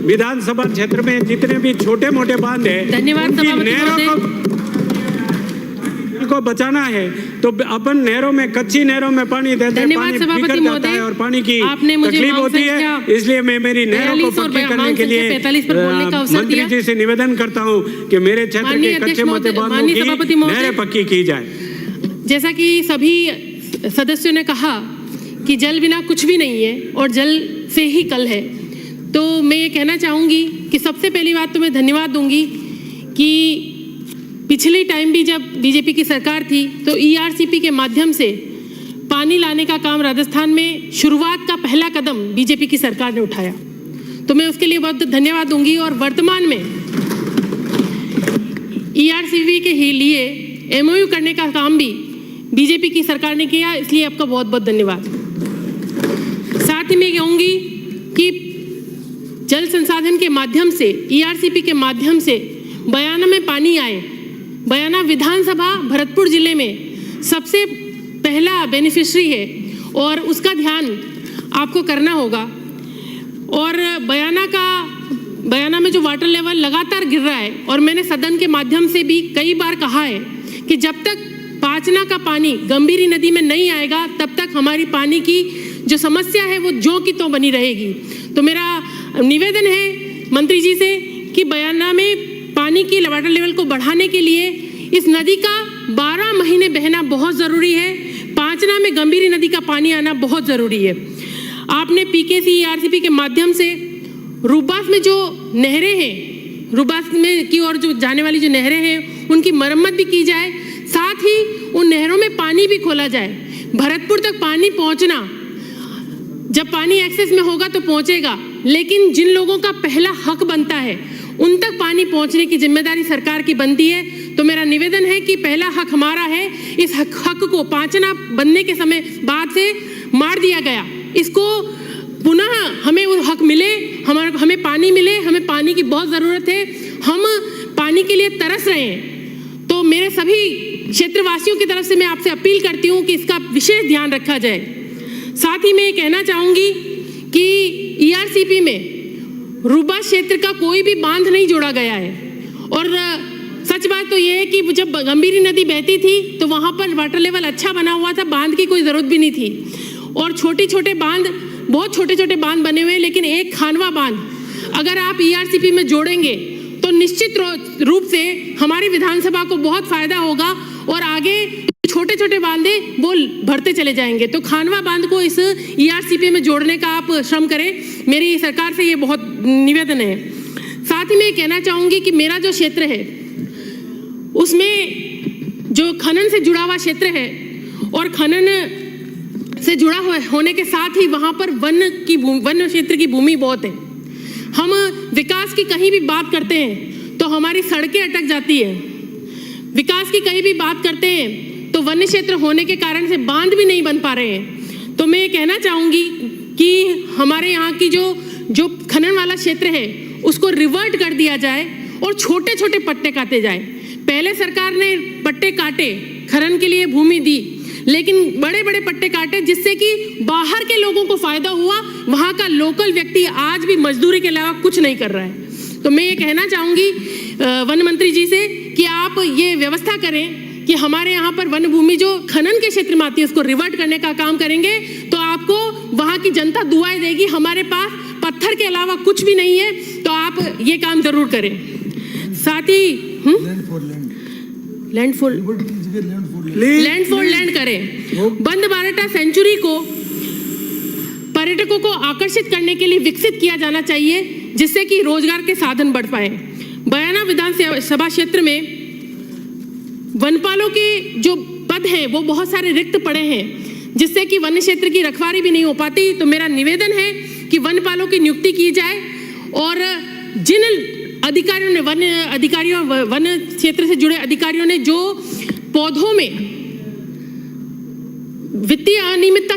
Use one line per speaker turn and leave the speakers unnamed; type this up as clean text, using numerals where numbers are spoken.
विधानसभा क्षेत्र में जितने भी छोटे मोटे बांध है,
धन्यवाद सभापति महोदय।
को बचाना है तो अपन नहरों में, कच्ची नहरों में पानी देते हैं, पानी बिखर जाता है और पानी की तकलीफ होती है। इसलिए मैं मेरी नहरों को पक्की करने के लिए मंत्री जी से निवेदन करता हूं कि मेरे क्षेत्र के कच्चे मोटे बांधों की नहरें पक्की की जाए।
जैसा कि सभी सदस्यों ने कहा कि जल बिना कुछ भी नहीं है और जल से ही कल है, तो मैं ये कहना चाहूंगी कि सबसे पहली बात तो मैं धन्यवाद दूंगी कि पिछले टाइम भी जब बीजेपी की सरकार थी तो ERCP के माध्यम से पानी लाने का काम राजस्थान में शुरुआत का पहला कदम बीजेपी की सरकार ने उठाया, तो मैं उसके लिए बहुत धन्यवाद दूंगी। और वर्तमान में ERCP के लिए MOU करने का काम भी बीजेपी की सरकार ने किया, इसलिए आपका बहुत बहुत धन्यवाद। साथ ही मैं कहूँगी कि जल संसाधन के माध्यम से, ERCP के माध्यम से बयाना में पानी आए। बयाना विधानसभा भरतपुर जिले में सबसे पहला बेनिफिशियरी है और उसका ध्यान आपको करना होगा। और बयाना में जो वाटर लेवल लगातार गिर रहा है, और मैंने सदन के माध्यम से भी कई बार कहा है कि जब तक पाचना का पानी गंभीरी नदी में नहीं आएगा तब तक हमारी पानी की जो समस्या है वो ज्यों की त्यों बनी रहेगी। तो मेरा निवेदन है मंत्री जी से कि बयाना में पानी की वाटर लेवल को बढ़ाने के लिए इस नदी का 12 महीने बहना बहुत ज़रूरी है। पांचना में गंभीरी नदी का पानी आना बहुत ज़रूरी है। आपने PKC ERCP के माध्यम से रूबास में जो नहरें हैं, रूबास में की और जो जाने वाली जो नहरें हैं उनकी मरम्मत भी की जाए, साथ ही उन नहरों में पानी भी खोला जाए। भरतपुर तक पानी पहुंचना, जब पानी एक्सेस में होगा तो पहुंचेगा, लेकिन जिन लोगों का पहला हक बनता है उन तक पानी पहुंचने की जिम्मेदारी सरकार की बनती है। तो मेरा निवेदन है कि पहला हक हमारा है, इस हक को पांचना बनने के समय बाद से मार दिया गया, इसको पुनः हमें वो हक मिले, हमें पानी मिले। हमें पानी की बहुत ज़रूरत है, हम पानी के लिए तरस रहे हैं। तो मेरे सभी क्षेत्रवासियों की तरफ से मैं आपसे अपील करती हूँ कि इसका विशेष ध्यान रखा जाए। साथ ही मैं ये कहना चाहूँगी कि ERCP में रूबास क्षेत्र का कोई भी बांध नहीं जोड़ा गया है। और सच बात तो ये है कि जब गंभीरी नदी बहती थी तो वहाँ पर वाटर लेवल अच्छा बना हुआ था, बांध की कोई ज़रूरत भी नहीं थी। और छोटे बांध, बहुत छोटे बांध बने हुए हैं, लेकिन एक खानवा बांध अगर आप ERCP में जोड़ेंगे तो निश्चित रूप से हमारी विधानसभा को बहुत फायदा होगा और आगे छोटे बांधे वो भरते चले जाएंगे। तो खानवा बांध को इस ERCP में जोड़ने का आप श्रम करें, मेरी सरकार से ये बहुत निवेदन है। साथ ही मैं कहना चाहूँगी कि मेरा जो क्षेत्र है उसमें जो खनन से जुड़ा हुआ क्षेत्र है और खनन से जुड़ा होने के साथ ही वहाँ पर वन क्षेत्र की भूमि बहुत है। हम विकास की कहीं भी बात करते हैं तो हमारी सड़कें अटक जाती है, विकास की कहीं भी बात करते हैं तो वन्य क्षेत्र होने के कारण से बांध भी नहीं बन पा रहे हैं। तो मैं ये कहना चाहूँगी कि हमारे यहाँ की जो खनन वाला क्षेत्र है उसको रिवर्ट कर दिया जाए और छोटे पट्टे काटे जाए। पहले सरकार ने पट्टे काटे, खनन के लिए भूमि दी, लेकिन बड़े पट्टे काटे जिससे कि बाहर के लोगों को फायदा हुआ, वहाँ का लोकल व्यक्ति आज भी मजदूरी के अलावा कुछ नहीं कर रहा है। तो मैं ये कहना चाहूँगी वन मंत्री जी से कि आप ये व्यवस्था करें कि हमारे यहाँ पर वन भूमि जो खनन के क्षेत्र में आती है उसको रिवर्ट करने का काम करेंगे तो आपको वहाँ की जनता दुआएं देगी। हमारे पास पत्थर के अलावा कुछ भी नहीं है, तो आप ये काम जरूर करें। साथ ही लैंड करें। बंद बारटा सेंचुरी को पर्यटकों को आकर्षित करने के लिए विकसित किया जाना चाहिए जिससे कि रोजगार के साधन बढ़ पाए। बयाना विधानसभा क्षेत्र में वनपालों के जो पद हैं वो बहुत सारे रिक्त पड़े हैं जिससे कि वन क्षेत्र की रखवाली भी नहीं हो पाती। तो मेरा निवेदन है कि वनपालों की नियुक्ति की जाए और जिन अधिकारियों ने वन क्षेत्र से जुड़े अधिकारियों ने जो पौधों में वित्तीय अनियमितता